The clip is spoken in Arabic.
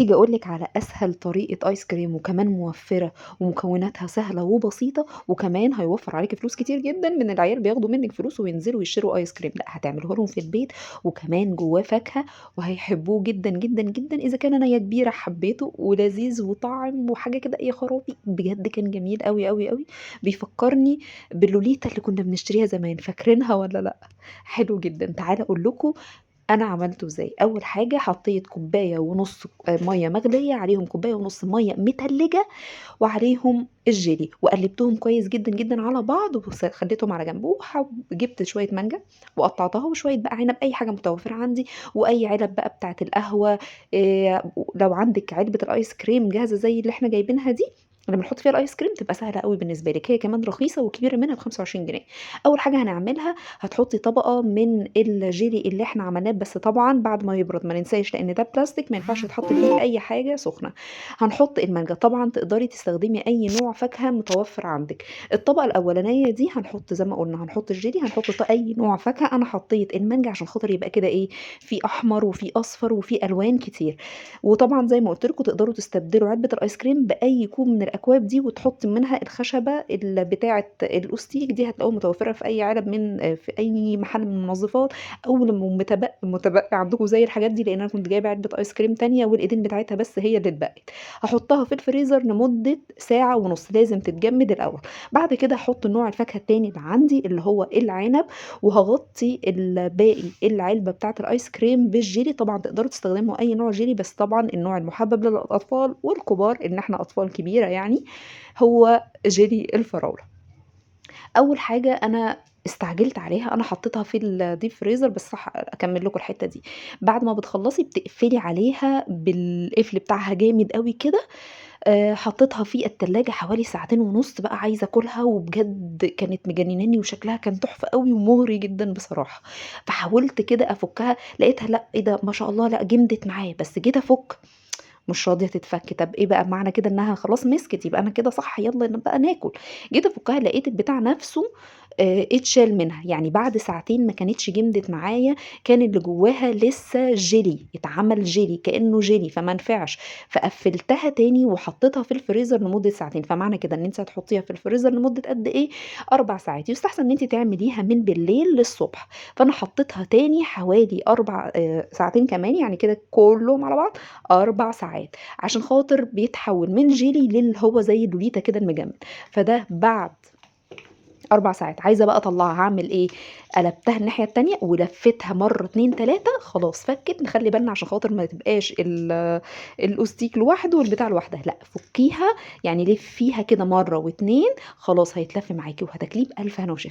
تيجي أقول لِك على أسهل طريقة آيس كريم وكمان موفّرة ومكوناتها سهلة وبسيطة، وكمان هيوفّر عليكِ فلوس كتير جدًا من العيال بياخدوا منِّك فلوس وينزلوا يشتروا آيس كريم، لأ هتعمليه لهم في البيت وكمان جواه فاكهة وهيحبوه جدًا، جدًا، جدًا إذا كان أنا يا كبيرة حبيته ولذيذ وطعم وحاجة كده يا خرابي! بجد كان جميل أوي، أوي، أوي، بيفكّرني باللوليتا اللي كنا بنشتريها زمان، فاكرينها والّا لأ؟ حلو جدًا، تعالَ أقول لكم أنا عملته إزاي. أول حاجة حطيت كوباية ونُص مَيّة مغلية، عليهم كوباية ونُص مَيّة متلجة، وعليهم الجيلي، وقلّبتهم كويس جدًا، جدًا على بعض خلّيتهم على جنب، جِبت شوية مانجا وقطّعتها وشوية بقى عنب، أي حاجة متوفرة عندي، وأي علب بقى بتاعة القهوة، لو عندِك علبة الآيس كريم جاهزة زي اللي إحنا جايبينها دي، اللي بنحط فيها الآيس كريم تبقى سهلة أوي بالنسبة لِك، هي كمان رخيصة والكبيرة منها ب25 جنيه. أول حاجة هنعملها هتحطي طبقة من الجيلي اللي إحنا عملناه، بس طبعًا بعد ما يبرد، ما ننساش لإن ده بلاستيك ما ينفعش يتحط فيه أي حاجة سخنة. هنحط المانجا، طبعًا تقدري تستخدمي أي نوع فاكهة متوفر عندِك. الطبقة الأولانية دي هنحط زي ما قُلنا، هنحط الجيلي، هنحط أي نوع فاكهة، أنا حطيت المانجا عشان خاطر يبقى كده إيه، في أحمر وفي أصفر وفي ألوان كتير. وطبعًا زي ما قُلت لكم تقدروا تستبدلوا علبة الآيس كريم بأي كوب من الأكواب دي، وتحطي منها الخشبة بتاعة الأوستيك دي هتلاقوها متوفرة في أي علب في أي محل من المنظفات، أو لو متبقي عندكم زي الحاجات دي، لإن أنا كنت جايبة علبة آيس كريم تانية والإيدين بتاعتها بس هي اللي اتبقت. هاحطها في الفريزر لمدة ساعة ونُص، لازم تتجمد الأول. بعد كده هاحط نوع الفاكهة التاني اللي عندي اللي هو العنب، وهاغطي باقي العلبة بتاعة الآيس كريم بالجيلي، طبعًا تقدروا تستخدموا أي نوع جيلي، بس طبعًا النوع المحبب للأطفال والكبار، إن إحنا أطفال كبيرة يعني، هو جيلي الفراولة. أول حاجة أنا استعجلت عليها، أنا حطيتها في الdeep freezer، بس أكمّل لكم الحتّة دي. بعد ما بتخلّصي بتقفلي عليها بالقفل بتاعها جامد أوي كده، حطيتها في التلاجة حوالي ساعتين ونُص بقى عايزة آكلها، وبجد كانت مجنناني وشكلها كان تحفة أوي ومغري جدًا بصراحة. فحاولت كده أفُكّها لقيتها لأ، إيه ده ما شاء الله، لأ جمدت معايا، بس جيت أفُك مش راضية تتفك. طب إيه بقى معنى كده إنها خلاص مسكت، يبقى أنا كده صح، يالّا بقى ناكل. جيت أفكها لقيت البتاع نفسه اتشال منها، يعني بعد ساعتين ما كانتش جمدت معايا، كان اللي جواها لسه جيلي، اتعمل جيلي كأنه جيلي فما نفعش. فقفّلتها تاني وحطيتها في الفريزر لمدة ساعتين، فمعنى كده إن أنتِ هتحطيها في الفريزر لمدة قد إيه، 4 ساعات. يُستحسن إن أنتِ تعمليها من بالليل للصبح. فأنا حطيتها تاني حوالي 4 ساعتين كمان، يعني كده كلّهم على بعض 4 ساعات، عشان خاطر بيتحوّل من جيلي هو زي اللوليتا كده المجمد. فده بعد 4 ساعات. عايزة بقى أطلّعها هاعمل إيه، قلبتها الناحية التانية ولفيتها مرّة 2، 3 خلاص فكِّت. نخلّي بالنا عشان خاطر ما تبقاش الأوستيك لوحده والبتاع لوحدها، لأ فُكّيها، يعني لفّيها كده مرّة و2 خلاص هيتلَف معاكِ وهتاكليه بألف هنا وشفا.